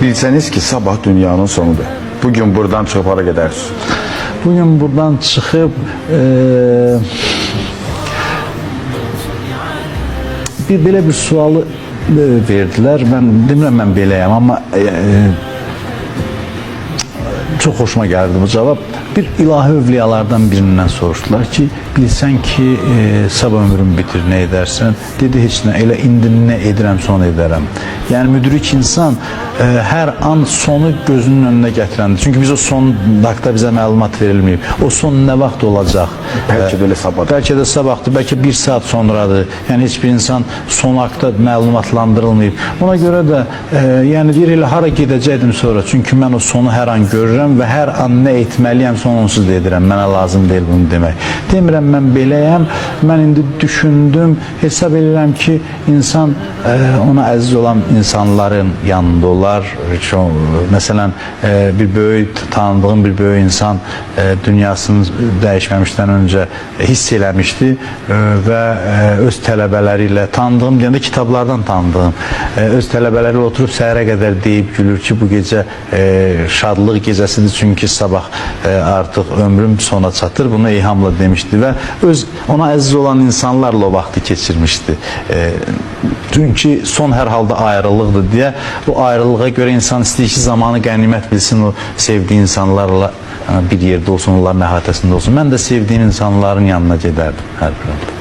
Bilseniz ki sabah dünyanın sonudur. Bugün buradan çıkıp hara gedərsiniz? Bugün buradan çıxıb belə bir sualı verdilər. Mən demirəm mən beləyəm, amma çox xoşuma gəldi bu cavab. Bir ilahi övliyalardan birindən soruşdular ki, bilsən ki, sabah ömrün bitir, nə edərsən? Dedi, heç nə, elə indi nə edirəm, son edərəm. Yəni, müdrik insan hər an sonu gözünün önünə gətirəndir. Çünki biz o son haqda bizə məlumat verilməyib. O son nə vaxt olacaq? Bəlkə də elə sabahdır. Bəlkə də sabahdır, bəlkə bir saat sonradır. Yəni, heç bir insan son haqda məlumatlandırılmayıb. Ona görə də, yəni, deyir, elə hara gedəcəkdim sonra. Çünki mən o sonu hər an görürəm və hər an nə etməliyəm, onsuz da edirəm. Mənə lazım deyil bunu demək. Demirəm, mən beləyəm. Mən indi düşündüm, hesab edirəm ki, insan ona əziz olan insanların yanında olar. Məsələn, bir böyük, tanıdığım bir böyük insan dünyasını dəyişməmişdən öncə hiss eləmişdi və öz tələbələri ilə, tanıdığım deyəndə kitablardan tanıdığım, öz tələbələri ilə oturub səhərə qədər deyib gülür ki, bu gecə şadlıq gecəsidir, çünki sabah artıq ömrüm sona çatır, bunu ilhamla demişdi və ona əziz olan insanlarla o vaxtı keçirmişdi. Çünki son hər halda ayrılıqdır deyə, bu ayrılığa görə insan istəyir ki, zamanı qənimət bilsin, o sevdiyi insanlarla bir yerdə olsun, onların əhatəsində olsun. Mən də sevdiyim insanların yanına gedərdim hər bir halda.